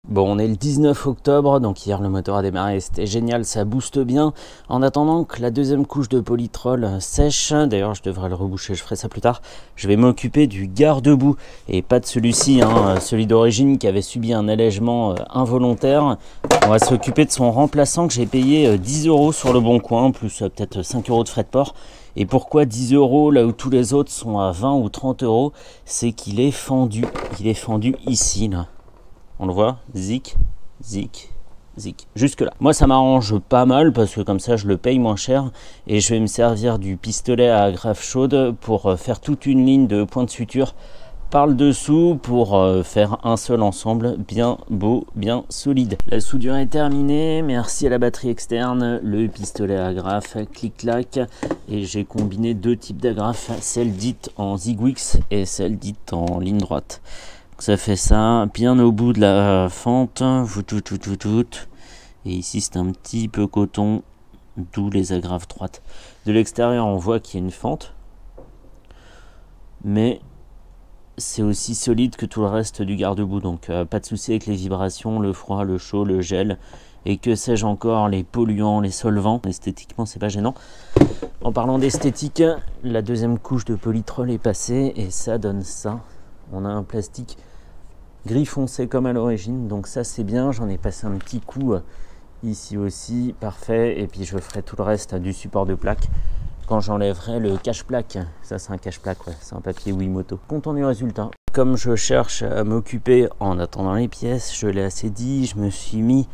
Bon, on est le 19 octobre, donc hier le moteur a démarré, c'était génial, ça booste bien. En attendant que la deuxième couche de polytrol sèche, d'ailleurs je devrais le reboucher, je ferai ça plus tard, je vais m'occuper du garde-boue, et pas de celui-ci, celui d'origine qui avait subi un allègement involontaire. On va s'occuper de son remplaçant que j'ai payé 10 € sur le bon coin, plus peut-être 5 € de frais de port. Et pourquoi 10 € là où tous les autres sont à 20 ou 30 €? C'est qu'il est fendu, il est fendu ici là. On le voit, zic, zic, zic, jusque là. Moi ça m'arrange pas mal parce que comme ça je le paye moins cher et je vais me servir du pistolet à agrafe chaude pour faire toute une ligne de points de suture par le dessous pour faire un seul ensemble bien beau, bien solide. La soudure est terminée, merci à la batterie externe, le pistolet à agrafe, clic-clac, et j'ai combiné deux types d'agrafes, celle dite en zigwix et celle dite en ligne droite. Ça fait ça bien au bout de la fente, et ici c'est un petit peu coton, d'où les agrafes droites. De l'extérieur on voit qu'il y a une fente, mais c'est aussi solide que tout le reste du garde-boue, donc pas de souci avec les vibrations, le froid, le chaud, le gel, et que sais-je encore, les polluants, les solvants. Esthétiquement c'est pas gênant. En parlant d'esthétique, la deuxième couche de polytrol est passée, et ça donne ça. On a un plastique gris foncé comme à l'origine, donc ça c'est bien. J'en ai passé un petit coup ici aussi, parfait. Et puis je ferai tout le reste du support de plaque quand j'enlèverai le cache-plaque. Ça c'est un cache-plaque, ouais, c'est un papier Wiimoto. Content du résultat. Comme je cherche à m'occuper en attendant les pièces, je l'ai assez dit, je me suis mis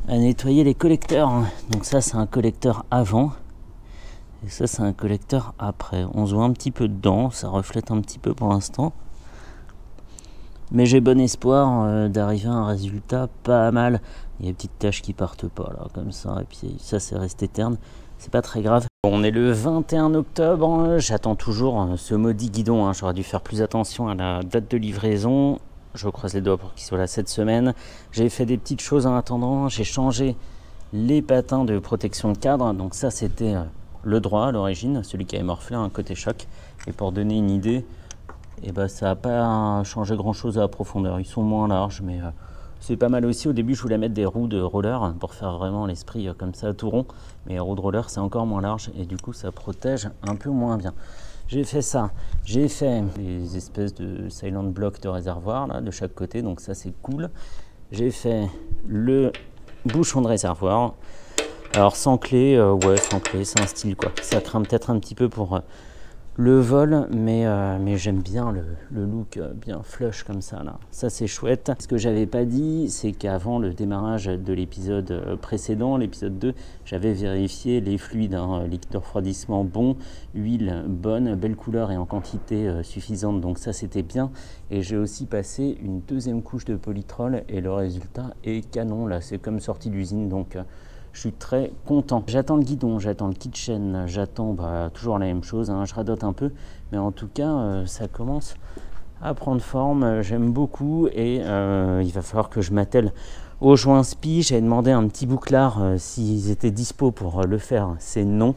à nettoyer les collecteurs. Donc ça c'est un collecteur avant, et ça c'est un collecteur après. On se voit un petit peu dedans, ça reflète un petit peu pour l'instant. Mais j'ai bon espoir d'arriver à un résultat pas mal. Il y a des petites taches qui partent pas là, comme ça, et puis ça c'est resté terne, c'est pas très grave. On est le 21 octobre, j'attends toujours ce maudit guidon, j'aurais dû faire plus attention à la date de livraison. Je croise les doigts pour qu'il soit là cette semaine. J'ai fait des petites choses en attendant, j'ai changé les patins de protection de cadre, donc ça c'était le droit à l'origine, celui qui avait morflé un côté choc. Et pour donner une idée, et ça n'a pas changé grand chose à la profondeur, ils sont moins larges, mais c'est pas mal aussi. Au début je voulais mettre des roues de roller pour faire vraiment l'esprit comme ça tout rond, mais les roues de roller c'est encore moins large et du coup ça protège un peu moins bien. J'ai fait ça, j'ai fait les espèces de silent block de réservoir là de chaque côté, donc ça c'est cool. J'ai fait le bouchon de réservoir, alors sans clé, ouais sans clé, c'est un style quoi, ça craint peut-être un petit peu pour le vol, mais j'aime bien le look bien flush comme ça là. Ça c'est chouette. Ce que j'avais pas dit, c'est qu'avant le démarrage de l'épisode précédent, l'épisode 2, j'avais vérifié les fluides, liquide de refroidissement bon, huile bonne, belle couleur et en quantité suffisante, donc ça c'était bien. Et j'ai aussi passé une deuxième couche de polytrol et le résultat est canon là, c'est comme sorti d'usine, donc je suis très content. J'attends le guidon, j'attends le kitchen, j'attends toujours la même chose, je radote un peu, mais en tout cas ça commence à prendre forme, j'aime beaucoup, et il va falloir que je m'attelle aux joints spi. J'avais demandé un petit bouclard s'ils étaient dispo pour le faire, c'est non.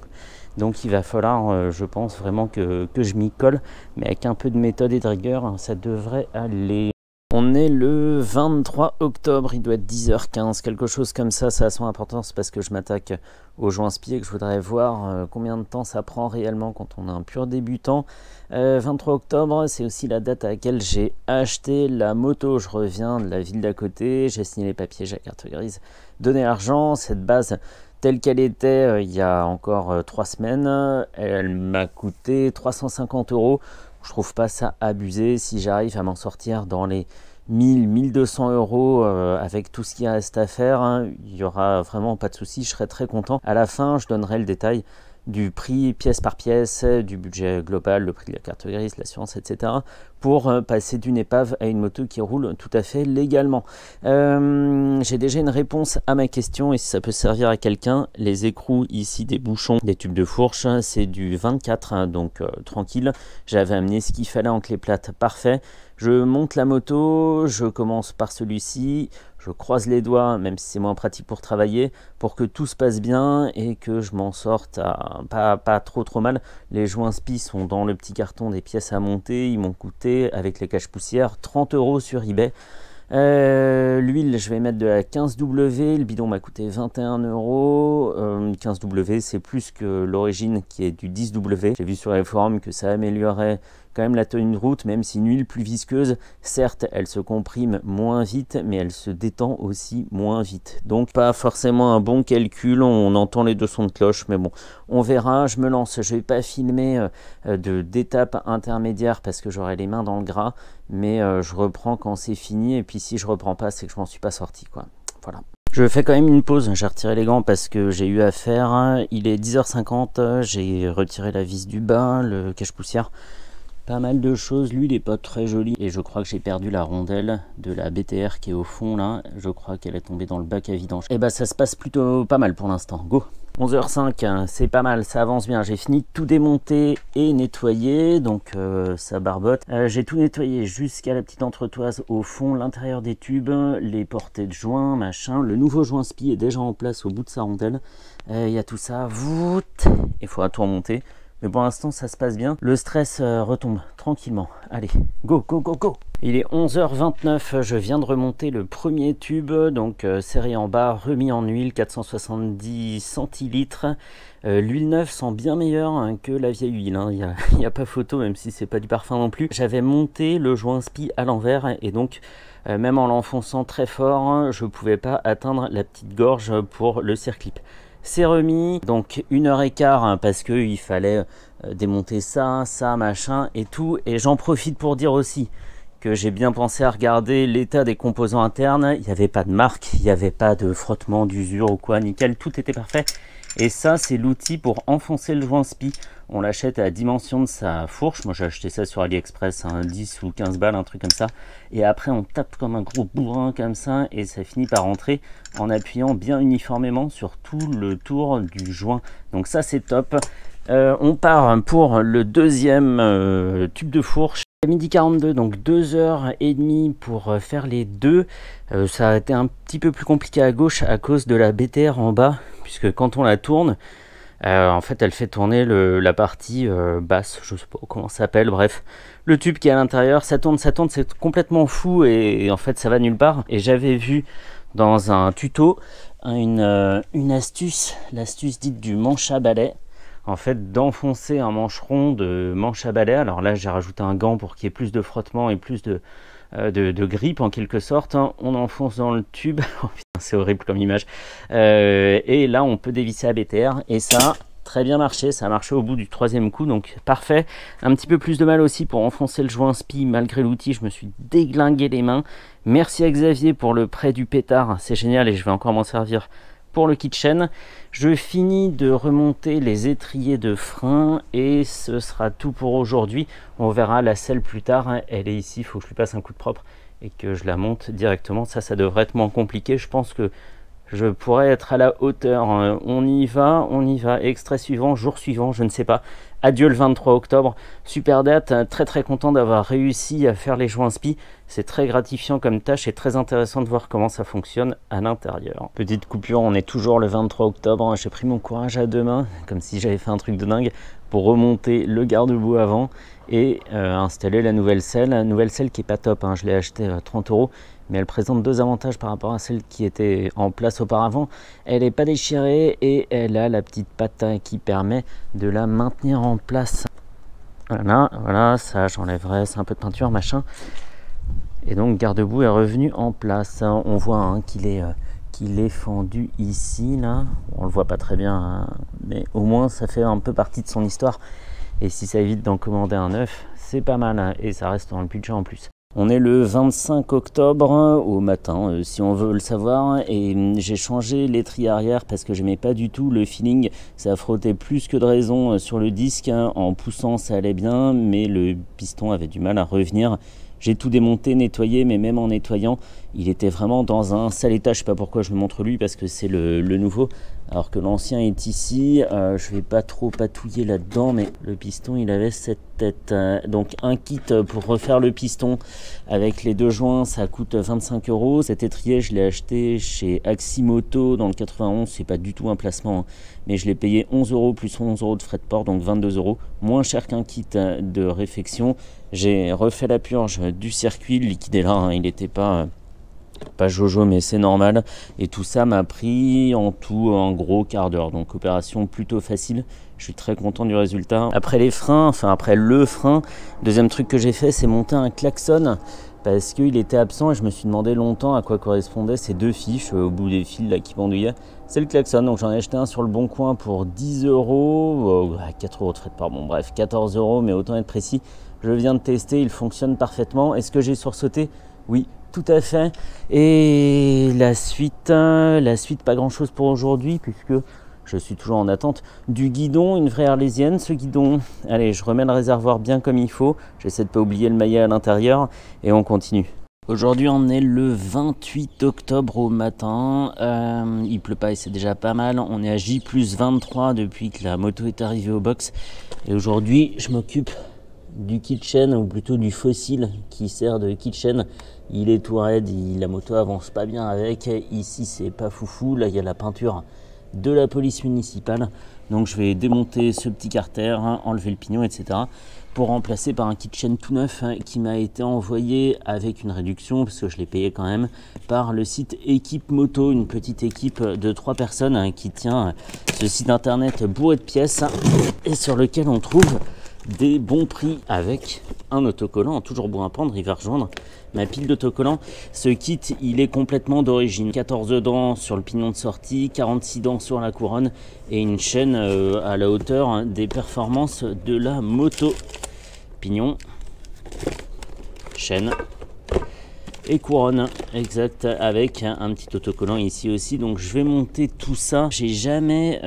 Donc il va falloir, je pense vraiment que je m'y colle, mais avec un peu de méthode et de rigueur, ça devrait aller. On est le 23 octobre, il doit être 10h15, quelque chose comme ça. Ça a son importance parce que je m'attaque aux joints spi et que je voudrais voir combien de temps ça prend réellement quand on est un pur débutant. 23 octobre, c'est aussi la date à laquelle j'ai acheté la moto. Je reviens de la ville d'à côté, j'ai signé les papiers, j'ai la carte grise, donné l'argent. Cette base telle qu'elle était il y a encore 3 semaines, elle m'a coûté 350 €. Je trouve pas ça abusé. Si j'arrive à m'en sortir dans les 1000-1200 € avec tout ce qui reste à faire, il y aura vraiment pas de souci, je serai très content. À la fin, je donnerai le détail du prix pièce par pièce, du budget global, le prix de la carte grise, l'assurance, etc. pour passer d'une épave à une moto qui roule tout à fait légalement. J'ai déjà une réponse à ma question, et si ça peut servir à quelqu'un, les écrous ici des bouchons, des tubes de fourche, c'est du 24, donc tranquille. J'avais amené ce qu'il fallait en clé plate, parfait. Je monte la moto, je commence par celui-ci, je croise les doigts, même si c'est moins pratique pour travailler, pour que tout se passe bien et que je m'en sorte pas trop mal. Les joints spi sont dans le petit carton des pièces à monter, ils m'ont coûté avec les caches poussières 30 € sur eBay. L'huile, je vais mettre de la 15W, le bidon m'a coûté 21 euros. 15W, c'est plus que l'origine qui est du 10W. J'ai vu sur les forums que ça améliorait quand même la tenue de route, même si une huile plus visqueuse, certes, elle se comprime moins vite, mais elle se détend aussi moins vite. Donc, pas forcément un bon calcul, on entend les deux sons de cloche, mais bon, on verra. Je me lance, je vais pas filmer d'étapes intermédiaires parce que j'aurai les mains dans le gras, mais je reprends quand c'est fini, et puis si je reprends pas, c'est que je m'en suis pas sorti, quoi. Voilà. Je fais quand même une pause, j'ai retiré les gants parce que j'ai eu à faire. Il est 10h50, j'ai retiré la vis du bas, le cache-poussière. Pas mal de choses, l'huile n'est pas très jolie et je crois que j'ai perdu la rondelle de la BTR qui est au fond là, je crois qu'elle est tombée dans le bac à vidange. Et bah ça se passe plutôt pas mal pour l'instant, go. 11h05, c'est pas mal, ça avance bien, j'ai fini de tout démonter et nettoyer, donc ça barbote. J'ai tout nettoyé jusqu'à la petite entretoise au fond, l'intérieur des tubes, les portées de joints, machin. Le nouveau joint spi est déjà en place au bout de sa rondelle. Il y a tout ça, il faudra tout remonter. Mais pour l'instant, ça se passe bien. Le stress retombe tranquillement. Allez, go, go, go, go. Il est 11h29. Je viens de remonter le premier tube. Donc, serré en bas, remis en huile, 470 centilitres. L'huile neuve sent bien meilleure que la vieille huile. Hein. Il n'y a pas photo, même si c'est pas du parfum non plus. J'avais monté le joint spi à l'envers et donc, même en l'enfonçant très fort, je ne pouvais pas atteindre la petite gorge pour le circlip. C'est remis, donc 1h15 parce qu'il fallait démonter ça, machin et tout. Et j'en profite pour dire aussi que j'ai bien pensé à regarder l'état des composants internes. Il n'y avait pas de marque, il n'y avait pas de frottement, d'usure ou quoi, nickel, tout était parfait. Et ça, c'est l'outil pour enfoncer le joint spi. On l'achète à la dimension de sa fourche. Moi, j'ai acheté ça sur AliExpress, 10 ou 15 balles, un truc comme ça. Et après, on tape comme un gros bourrin comme ça et ça finit par rentrer en appuyant bien uniformément sur tout le tour du joint. Donc ça, c'est top. On part pour le deuxième tube de fourche. À 12h42, donc 2h30 pour faire les deux. Ça a été un petit peu plus compliqué à gauche à cause de la BTR en bas, puisque quand on la tourne, en fait elle fait tourner la partie basse, je sais pas comment ça s'appelle, bref. Le tube qui est à l'intérieur, ça tourne, c'est complètement fou et en fait ça va nulle part. Et j'avais vu dans un tuto une astuce, l'astuce dite du manche à balai. En fait, d'enfoncer un mancheron de manche à balai. Alors là, j'ai rajouté un gant pour qu'il y ait plus de frottement et plus de grippe en quelque sorte. On enfonce dans le tube. Oh putain, c'est horrible comme image. Et là, on peut dévisser la BTR. Et ça a très bien marché. Ça a marché au bout du troisième coup. Donc parfait. Un petit peu plus de mal aussi pour enfoncer le joint spi. Malgré l'outil, je me suis déglingué les mains. Merci à Xavier pour le prêt du pétard. C'est génial et je vais encore m'en servir pour le kitchen. Je finis de remonter les étriers de frein et ce sera tout pour aujourd'hui. On verra la selle plus tard, elle est ici, il faut que je lui passe un coup de propre et que je la monte directement. Ça devrait être moins compliqué. Je pense que je pourrais être à la hauteur. On y va. Extrait suivant, jour suivant, je ne sais pas. Adieu le 23 octobre, super date, très content d'avoir réussi à faire les joints spi. C'est très gratifiant comme tâche et très intéressant de voir comment ça fonctionne à l'intérieur. Petite coupure, on est toujours le 23 octobre, j'ai pris mon courage à deux mains, comme si j'avais fait un truc de dingue, pour remonter le garde-boue avant et installer la nouvelle selle. La nouvelle selle qui est pas top, je l'ai acheté 30 €. Mais elle présente deux avantages par rapport à celle qui était en place auparavant. Elle n'est pas déchirée et elle a la petite patte qui permet de la maintenir en place. Voilà, ça j'enlèverai, c'est un peu de peinture, machin. Et donc garde-boue est revenu en place. On voit qu'il est fendu ici, là. On le voit pas très bien, mais au moins ça fait un peu partie de son histoire. Et si ça évite d'en commander un neuf, c'est pas mal, et ça reste dans le budget en plus. On est le 25 octobre au matin, si on veut le savoir, et j'ai changé l'étrier arrière parce que j'aimais pas du tout le feeling. Ça frottait plus que de raison sur le disque. En poussant, ça allait bien, mais le piston avait du mal à revenir. J'ai tout démonté, nettoyé, mais même en nettoyant, il était vraiment dans un sale état. Je sais pas pourquoi je le montre lui, parce que c'est le nouveau, alors que l'ancien est ici. Je vais pas trop patouiller là-dedans, mais le piston, il avait cette tête. Donc un kit pour refaire le piston avec les deux joints, ça coûte 25 €. Cet étrier, je l'ai acheté chez Aximoto dans le 91. C'est pas du tout un placement, mais je l'ai payé 11 € plus 11 € de frais de port, donc 22 €. Moins cher qu'un kit de réfection. J'ai refait la purge du circuit, le liquide est là, il n'était pas Pas Jojo, mais c'est normal. Et tout ça m'a pris en tout un gros quart d'heure. Donc opération plutôt facile. Je suis très content du résultat. Après les freins, enfin après le frein, deuxième truc que j'ai fait, c'est monter un klaxon. Parce qu'il était absent et je me suis demandé longtemps à quoi correspondaient ces deux fiches au bout des fils là qui pendouillaient. C'est le klaxon, donc j'en ai acheté un sur le bon coin pour 10 euros, 4 euros de frais de port, bon bref, 14 euros, mais autant être précis. Je viens de tester, il fonctionne parfaitement. Est-ce que j'ai sursauté? Oui, tout à fait. Et la suite, pas grand chose pour aujourd'hui puisque je suis toujours en attente du guidon, une vraie arlésienne ce guidon. Allez, je remets le réservoir bien comme il faut. J'essaie de ne pas oublier le maillet à l'intérieur et on continue. Aujourd'hui on est le 28 octobre au matin, il pleut pas et c'est déjà pas mal. On est à J+23 depuis que la moto est arrivée au box. Et aujourd'hui je m'occupe du kitchen, ou plutôt du fossile qui sert de kitchen. Il est tout raide, la moto avance pas bien avec. Ici c'est pas foufou, là il y a la peinture de la police municipale. Donc je vais démonter ce petit carter, enlever le pignon, etc. pour remplacer par un kitchen tout neuf qui m'a été envoyé avec une réduction, parce que je l'ai payé quand même, par le site Équipe Moto, une petite équipe de 3 personnes qui tient ce site internet bourré de pièces et sur lequel on trouve des bons prix avec un autocollant, toujours bon à prendre. Il va rejoindre ma pile d'autocollants. Ce kit, il est complètement d'origine. 14 dents sur le pignon de sortie, 46 dents sur la couronne et une chaîne à la hauteur des performances de la moto. Pignon, chaîne et couronne, exact, avec un petit autocollant ici aussi. Donc je vais monter tout ça. J'ai jamais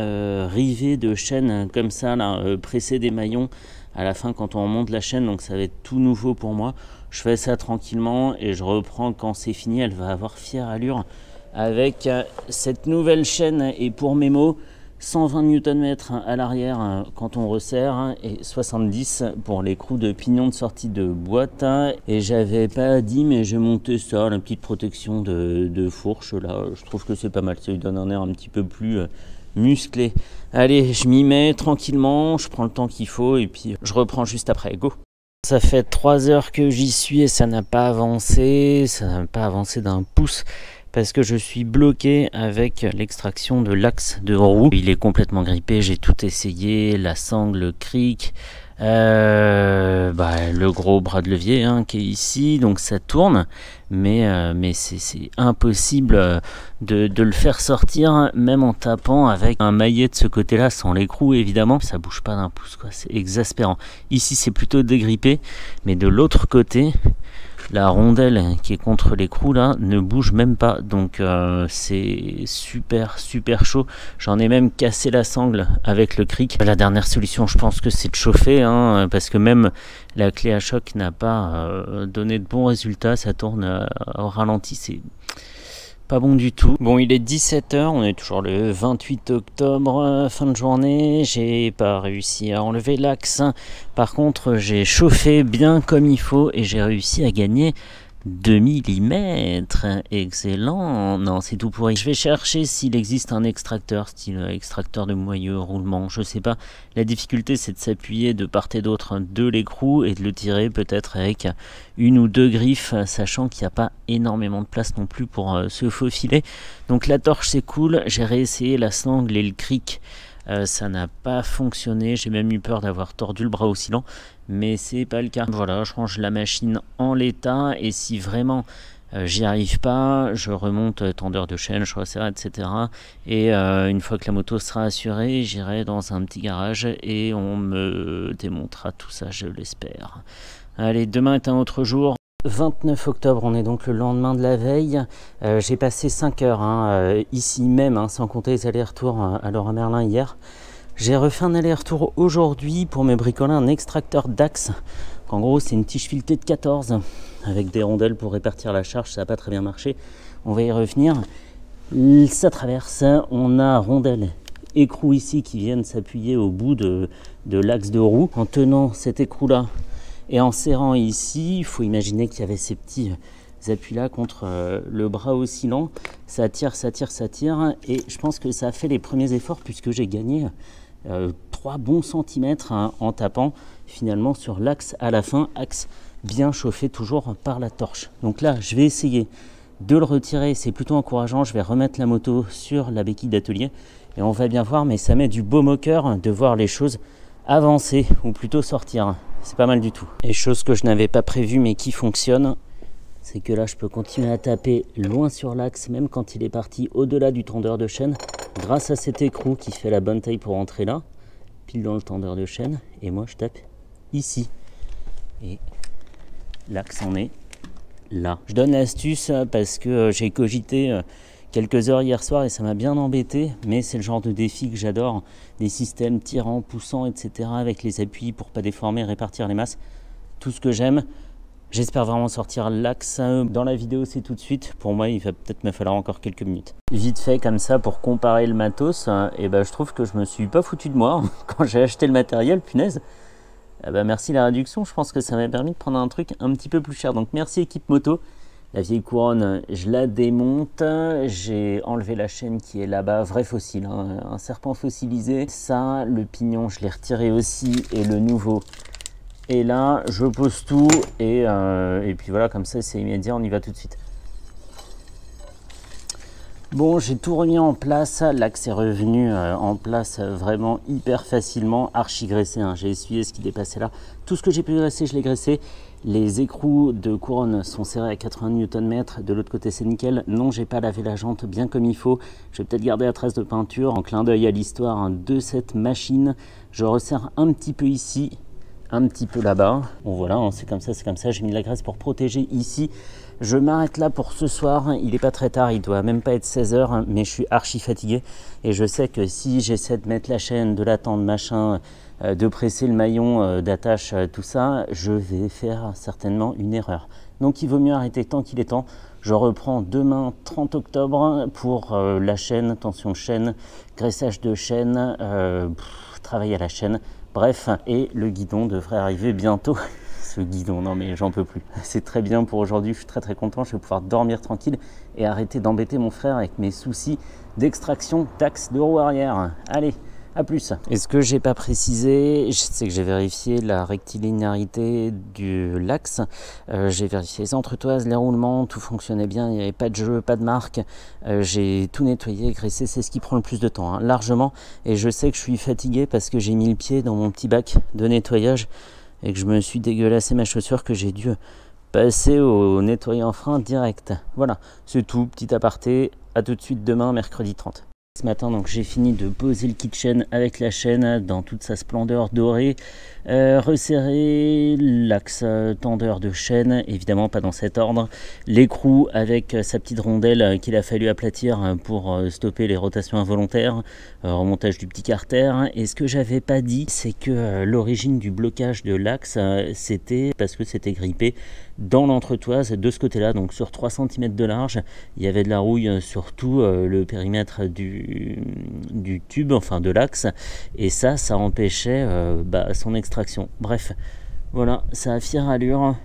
rivé de chaîne comme ça là, pressé des maillons à la fin quand on remonte la chaîne, donc ça va être tout nouveau pour moi. Je fais ça tranquillement et je reprends quand c'est fini. Elle va avoir fière allure avec cette nouvelle chaîne. Et pour mes mots, 120 Nm à l'arrière quand on resserre et 70 pour l'écrou de pignon de sortie de boîte. Et j'avais pas dit, mais j'ai monté ça, la petite protection de fourche là. Je trouve que c'est pas mal, ça lui donne un air un petit peu plus musclé. Allez, je m'y mets tranquillement, je prends le temps qu'il faut et puis je reprends juste après. Go! Ça fait 3 heures que j'y suis et ça n'a pas avancé, d'un pouce parce que je suis bloqué avec l'extraction de l'axe de roue. Il est complètement grippé, j'ai tout essayé, la sangle cric, le gros bras de levier qui est ici, donc ça tourne, mais c'est impossible de le faire sortir, même en tapant avec un maillet de ce côté-là, sans l'écrou évidemment, ça bouge pas d'un pouce, quoi. C'est exaspérant. Ici c'est plutôt dégrippé, mais de l'autre côté, la rondelle qui est contre l'écrou là ne bouge même pas, donc c'est super chaud. J'en ai même cassé la sangle avec le cric. La dernière solution, je pense que c'est de chauffer, parce que même la clé à choc n'a pas donné de bons résultats. Ça tourne au ralenti, c'est pas bon du tout. Bon, il est 17 h, on est toujours le 28 octobre, fin de journée. J'ai pas réussi à enlever l'axe. Par contre, j'ai chauffé bien comme il faut et j'ai réussi à gagner 2 mm. Excellent. Non, c'est tout pourri. Je vais chercher s'il existe un extracteur, style extracteur de moyeu, roulement, je sais pas. La difficulté, c'est de s'appuyer de part et d'autre de l'écrou et de le tirer peut-être avec 1 ou 2 griffes, sachant qu'il n'y a pas énormément de place non plus pour se faufiler. Donc la torche, c'est cool. J'ai réessayé la sangle et le cric. Ça n'a pas fonctionné, j'ai même eu peur d'avoir tordu le bras oscillant, mais c'est pas le cas. Voilà, je range la machine en l'état et si vraiment j'y arrive pas, je remonte tendeur de chaîne, je resserre, etc. Et une fois que la moto sera assurée, j'irai dans un petit garage et on me démontera tout ça, je l'espère. Allez, demain est un autre jour. 29 octobre, on est donc le lendemain de la veille. J'ai passé 5 heures ici même, sans compter les allers-retours à Leroy Merlin hier. J'ai refait un aller-retour aujourd'hui pour me bricoler un extracteur d'axe. En gros, c'est une tige filetée de 14 avec des rondelles pour répartir la charge. Ça n'a pas très bien marché. On va y revenir. Ça traverse. On a rondelles écrou ici qui viennent s'appuyer au bout de l'axe de roue. En tenant cet écrou-là et en serrant ici, il faut imaginer qu'il y avait ces petits appuis-là contre le bras oscillant. Ça tire, et je pense que ça a fait les premiers efforts puisque j'ai gagné 3 bons centimètres en tapant finalement sur l'axe à la fin, axe bien chauffé toujours par la torche. Donc là, je vais essayer de le retirer, c'est plutôt encourageant. Je vais remettre la moto sur la béquille d'atelier et on va bien voir, mais ça met du baume au cœur de voir les choses avancer ou plutôt sortir. C'est pas mal du tout. Et chose que je n'avais pas prévue mais qui fonctionne, c'est que là je peux continuer à taper loin sur l'axe même quand il est parti au-delà du tendeur de chaîne grâce à cet écrou qui fait la bonne taille pour entrer là, pile dans le tendeur de chaîne, et moi je tape ici. Et l'axe en est là. Je donne l'astuce parce que j'ai cogité quelques heures hier soir et ça m'a bien embêté, mais c'est le genre de défi que j'adore, des systèmes tirants, poussants, etc. avec les appuis pour pas déformer, répartir les masses, tout ce que j'aime. J'espère vraiment sortir l'axe. Dans la vidéo, c'est tout de suite. Pour moi, il va peut-être me falloir encore quelques minutes. Vite fait comme ça pour comparer le matos, et ben, je trouve que je me suis pas foutu de moi quand j'ai acheté le matériel, punaise. Merci la réduction, je pense que ça m'a permis de prendre un truc un petit peu plus cher. Donc merci équipe moto. La vieille couronne, je la démonte. J'ai enlevé la chaîne qui est là-bas, vrai fossile, hein, un serpent fossilisé. Ça, le pignon, je l'ai retiré aussi, et le nouveau. Et là, je pose tout et puis voilà, comme ça c'est immédiat, on y va tout de suite. Bon, j'ai tout remis en place, l'axe est revenu en place vraiment hyper facilement, archi graissé, hein. J'ai essuyé ce qui dépassait là. Tout ce que j'ai pu graisser, je l'ai graissé. Les écrous de couronne sont serrés à 80 Nm, de l'autre côté c'est nickel. Non, j'ai pas lavé la jante bien comme il faut. Je vais peut-être garder la trace de peinture en clin d'œil à l'histoire de cette machine. Je resserre un petit peu ici, un petit peu là-bas. Bon voilà, hein, c'est comme ça, j'ai mis de la graisse pour protéger ici. Je m'arrête là pour ce soir, il n'est pas très tard, il doit même pas être 16 h, mais je suis archi fatigué et je sais que si j'essaie de mettre la chaîne, de l'attendre, machin, de presser le maillon d'attache, tout ça, je vais faire certainement une erreur. Donc il vaut mieux arrêter tant qu'il est temps. Je reprends demain 30 octobre pour la chaîne, tension chaîne, graissage de chaîne, travail à la chaîne. Bref, et le guidon devrait arriver bientôt. Ce guidon, non mais j'en peux plus. C'est très bien pour aujourd'hui, je suis très content, je vais pouvoir dormir tranquille et arrêter d'embêter mon frère avec mes soucis d'extraction d'axe de roue arrière. Allez, à plus. Et ce que j'ai pas précisé, c'est que j'ai vérifié la rectilinéarité de l'axe, j'ai vérifié les entretoises, les roulements, tout fonctionnait bien, il n'y avait pas de jeu, pas de marque, j'ai tout nettoyé, graissé, c'est ce qui prend le plus de temps, hein, largement, et je sais que je suis fatigué parce que j'ai mis le pied dans mon petit bac de nettoyage et que je me suis dégueulassé ma chaussure, que j'ai dû passer au nettoyant frein direct. Voilà, c'est tout, petit aparté, à tout de suite demain, mercredi 30. Ce matin, donc j'ai fini de poser le kitchen avec la chaîne dans toute sa splendeur dorée, resserrer l'axe tendeur de chaîne, évidemment pas dans cet ordre, l'écrou avec sa petite rondelle qu'il a fallu aplatir pour stopper les rotations involontaires, remontage du petit carter. Et ce que j'avais pas dit, c'est que l'origine du blocage de l'axe, c'était parce que c'était grippé dans l'entretoise de ce côté-là, donc sur 3 cm de large, il y avait de la rouille sur tout le périmètre du tube, enfin de l'axe, et ça empêchait son extraction. Bref, voilà, ça a fière allure.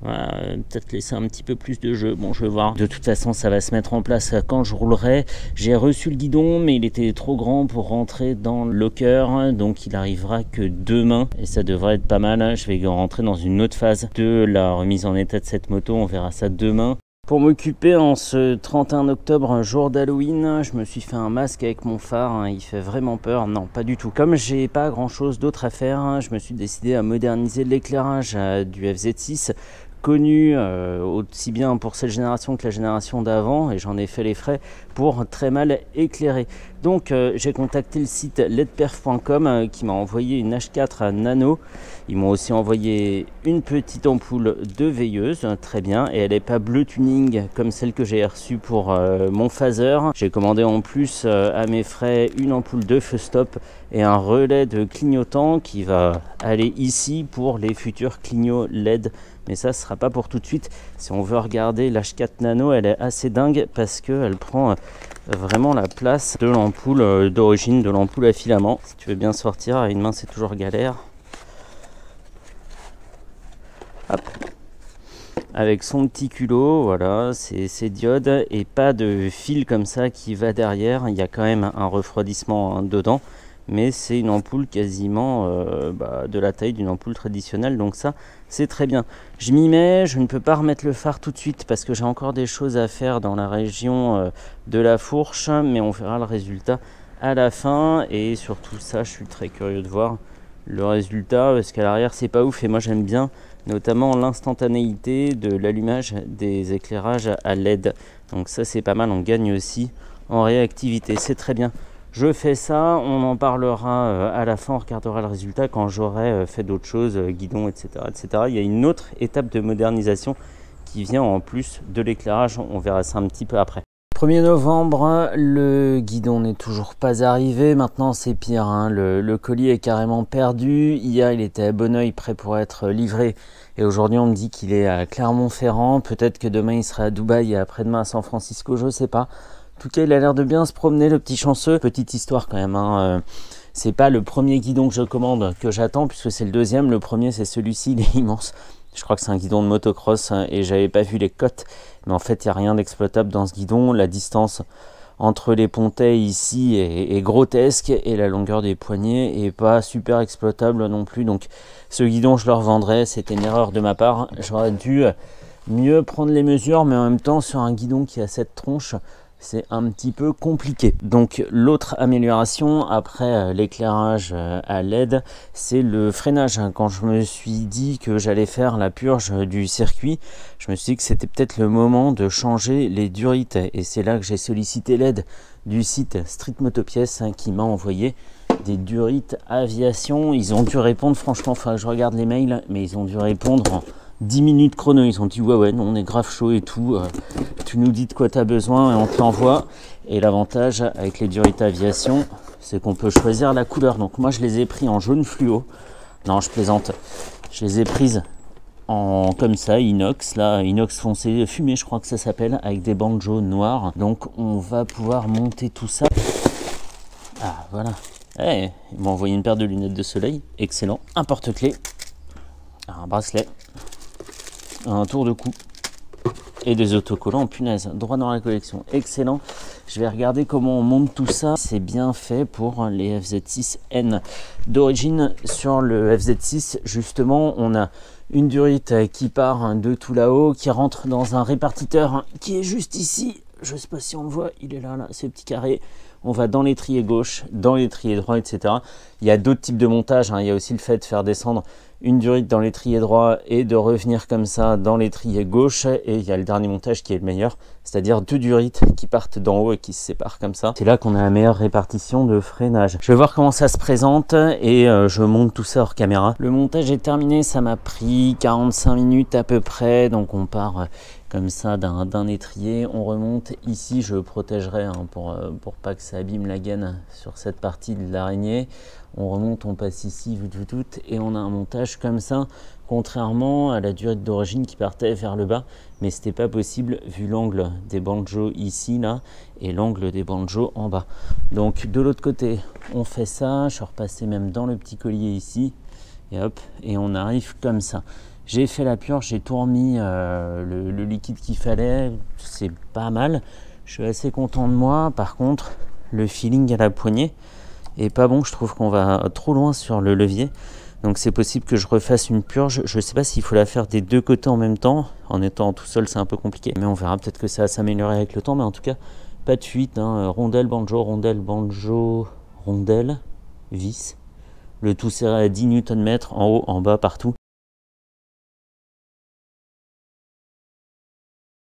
Voilà, peut-être laisser un petit peu plus de jeu, bon je vais voir. De toute façon ça va se mettre en place quand je roulerai. J'ai reçu le guidon mais il était trop grand pour rentrer dans le locker, donc il arrivera que demain et ça devrait être pas mal. Je vais rentrer dans une autre phase de la remise en état de cette moto, on verra ça demain. Pour m'occuper en ce 31 octobre, un jour d'Halloween, je me suis fait un masque avec mon phare, hein, il fait vraiment peur. Non, pas du tout. Comme j'ai pas grand chose d'autre à faire, je me suis décidé à moderniser l'éclairage du FZ6, connu aussi bien pour cette génération que la génération d'avant, et j'en ai fait les frais pour très mal éclairer. Donc j'ai contacté le site ledperf.com qui m'a envoyé une H4 Nano. Ils m'ont aussi envoyé une petite ampoule de veilleuse, très bien, et elle n'est pas bleu tuning comme celle que j'ai reçue pour mon phaser. J'ai commandé en plus à mes frais une ampoule de feu stop et un relais de clignotant qui va aller ici pour les futurs clignots LED. Mais ça, ce sera pas pour tout de suite. Si on veut regarder l'H4 Nano, elle est assez dingue parce qu'elle prend vraiment la place de l'ampoule d'origine, de l'ampoule à filament. Si tu veux bien sortir, à une main c'est toujours galère. Hop. Avec son petit culot, voilà, c'est diode et pas de fil comme ça qui va derrière. Il y a quand même un refroidissement dedans, mais c'est une ampoule quasiment de la taille d'une ampoule traditionnelle, donc ça c'est très bien. Je m'y mets, je ne peux pas remettre le phare tout de suite parce que j'ai encore des choses à faire dans la région de la fourche, mais on verra le résultat à la fin, et surtout ça je suis très curieux de voir le résultat parce qu'à l'arrière c'est pas ouf, et moi j'aime bien notamment l'instantanéité de l'allumage des éclairages à LED, donc ça c'est pas mal, on gagne aussi en réactivité, c'est très bien. Je fais ça, on en parlera à la fin, on regardera le résultat quand j'aurai fait d'autres choses, guidon, etc., etc. Il y a une autre étape de modernisation qui vient en plus de l'éclairage, on verra ça un petit peu après. 1er novembre, le guidon n'est toujours pas arrivé, maintenant c'est pire, hein. Le colis est carrément perdu. Hier il était à Bonneuil prêt pour être livré, et aujourd'hui on me dit qu'il est à Clermont-Ferrand, peut-être que demain il sera à Dubaï et après-demain à San Francisco, je sais pas. En tout cas il a l'air de bien se promener, le petit chanceux. Petite histoire quand même, hein. C'est pas le premier guidon que je commande que j'attends, puisque c'est le deuxième. Le premier c'est celui-ci, il est immense. Je crois que c'est un guidon de motocross, hein, et j'avais pas vu les cotes. Mais en fait, il n'y a rien d'exploitable dans ce guidon. La distance entre les pontets ici est grotesque, et la longueur des poignées est pas super exploitable non plus. Donc ce guidon, je le revendrai. C'était une erreur de ma part. J'aurais dû mieux prendre les mesures, mais en même temps, sur un guidon qui a cette tronche, c'est un petit peu compliqué. Donc l'autre amélioration après l'éclairage à LED, c'est le freinage. Quand je me suis dit que j'allais faire la purge du circuit, je me suis dit que c'était peut-être le moment de changer les durites, et c'est là que j'ai sollicité l'aide du site Street Motopièces, qui m'a envoyé des durites aviation. Ils ont dû répondre, franchement, enfin je regarde les mails, mais ils ont dû répondre en 10 minutes chrono. Ils ont dit ouais non, on est grave chaud et tout, tu nous dis de quoi tu as besoin et on te l'envoie. Et l'avantage avec les durites aviation, c'est qu'on peut choisir la couleur. Donc moi je les ai pris en jaune fluo, non je plaisante, je les ai prises en comme ça, inox, là, inox foncé fumé je crois que ça s'appelle, avec des bandes jaunes noires. Donc on va pouvoir monter tout ça. Ah voilà, hey, ils m'ont envoyé une paire de lunettes de soleil, excellent, un porte-clés, un bracelet, un tour de cou et des autocollants, punaise, droit dans la collection, excellent. Je vais regarder comment on monte tout ça. C'est bien fait pour les FZ6N. D'origine, sur le FZ6 justement, on a une durite qui part de tout là-haut, qui rentre dans un répartiteur qui est juste ici. Je sais pas si on le voit, il est là, c'est petit carré. On va dans l'étrier gauche, dans l'étrier droit, etc. Il y a d'autres types de montage, hein. Il y a aussi le fait de faire descendre une durite dans l'étrier droit et de revenir comme ça dans l'étrier gauche. Et il y a le dernier montage qui est le meilleur, c'est-à-dire deux durites qui partent d'en haut et qui se séparent comme ça. C'est là qu'on a la meilleure répartition de freinage. Je vais voir comment ça se présente et je monte tout ça hors caméra. Le montage est terminé, ça m'a pris 45 minutes à peu près. Donc on part comme ça d'un étrier, on remonte ici, je protégerai hein, pour pas que ça abîme la gaine sur cette partie de l'araignée. On remonte, on passe ici, et on a un montage comme ça, contrairement à la durite d'origine qui partait vers le bas, mais c'était pas possible vu l'angle des banjos ici, là, et l'angle des banjos en bas. Donc de l'autre côté, on fait ça, je suis repassé même dans le petit collier ici, et hop, et on arrive comme ça. J'ai fait la purge, j'ai tout remis le liquide qu'il fallait, c'est pas mal. Je suis assez content de moi. Par contre, le feeling à la poignée est pas bon. Je trouve qu'on va trop loin sur le levier. Donc c'est possible que je refasse une purge. Je sais pas s'il faut la faire des deux côtés en même temps. En étant tout seul, c'est un peu compliqué. Mais on verra, peut-être que ça va s'améliorer avec le temps. Mais en tout cas, pas de fuite, hein. Rondelle, banjo, rondelle, vis. Le tout serré à 10 Nm en haut, en bas, partout.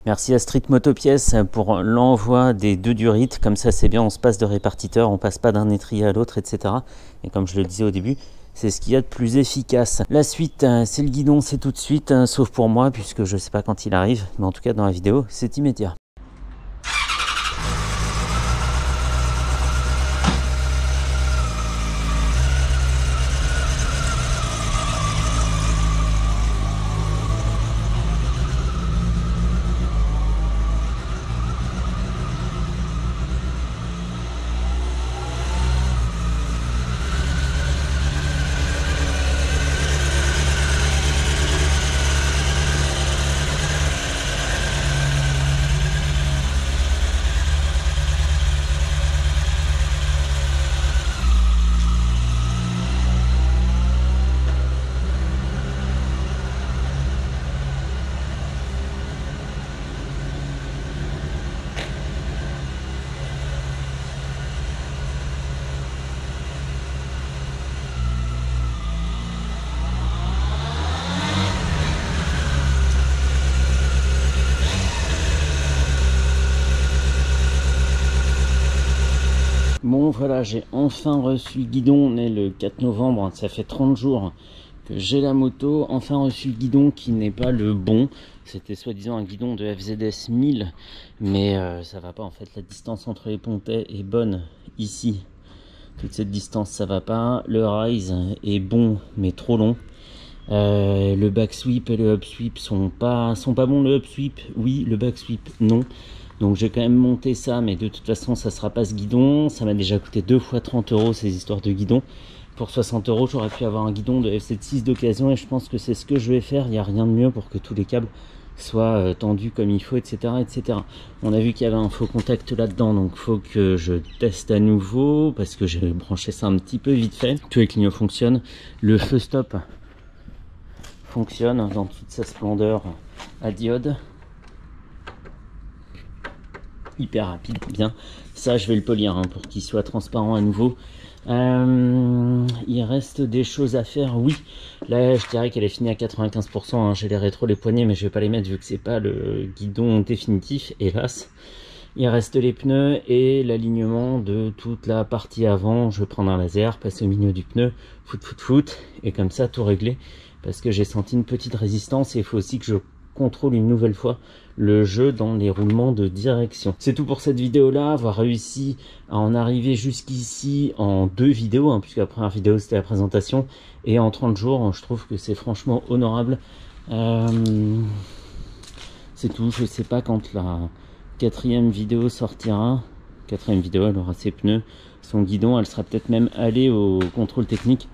Merci à Street Motopièces pour l'envoi des deux durites. Comme ça, c'est bien, on se passe de répartiteur, on passe pas d'un étrier à l'autre, etc. Et comme je le disais au début, c'est ce qu'il y a de plus efficace. La suite, c'est le guidon, c'est tout de suite, sauf pour moi, puisque je sais pas quand il arrive. Mais en tout cas, dans la vidéo, c'est immédiat. Bon voilà, j'ai enfin reçu le guidon. On est le 4 novembre, ça fait 30 jours que j'ai la moto. Enfin reçu le guidon qui n'est pas le bon. C'était soi-disant un guidon de FZS 1000, mais ça va pas en fait. La distance entre les pontets est bonne ici. Toute cette distance ça va pas. Le rise est bon mais trop long. Le back sweep et le up sweep sont pas bons. Le up sweep oui, le back sweep non. Donc j'ai quand même monté ça, mais de toute façon ça sera pas ce guidon. Ça m'a déjà coûté 2 fois 30 € ces histoires de guidon. Pour 60 € j'aurais pu avoir un guidon de FZ6 d'occasion, et je pense que c'est ce que je vais faire. Il n'y a rien de mieux pour que tous les câbles soient tendus comme il faut, etc., etc. On a vu qu'il y avait un faux contact là-dedans, donc il faut que je teste à nouveau, parce que j'ai branché ça un petit peu vite fait. Tous les clignots fonctionnent. Le feu stop fonctionne dans toute sa splendeur à diode. Hyper rapide, bien. Ça, je vais le polir hein, pour qu'il soit transparent à nouveau. Il reste des choses à faire, oui. Là, je dirais qu'elle est finie à 95%. Hein. J'ai les rétros, les poignées, mais je vais pas les mettre vu que c'est pas le guidon définitif, hélas. Il reste les pneus et l'alignement de toute la partie avant. Je vais prendre un laser, passer au milieu du pneu, foot, et comme ça, tout régler. Parce que j'ai senti une petite résistance et il faut aussi que je contrôle une nouvelle fois le jeu dans les roulements de direction. C'est tout pour cette vidéo là, avoir réussi à en arriver jusqu'ici en 2 vidéos, hein, puisque la première vidéo c'était la présentation, et en 30 jours, je trouve que c'est franchement honorable. C'est tout, je sais pas quand la 4e vidéo sortira. 4e vidéo, elle aura ses pneus, son guidon, elle sera peut-être même allée au contrôle technique.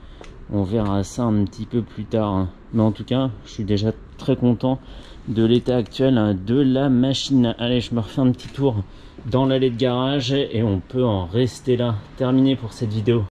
On verra ça un petit peu plus tard, hein. Mais en tout cas, je suis déjà très content de l'état actuel hein, de la machine. Allez, je me refais un petit tour dans l'allée de garage et on peut en rester là. Terminé pour cette vidéo.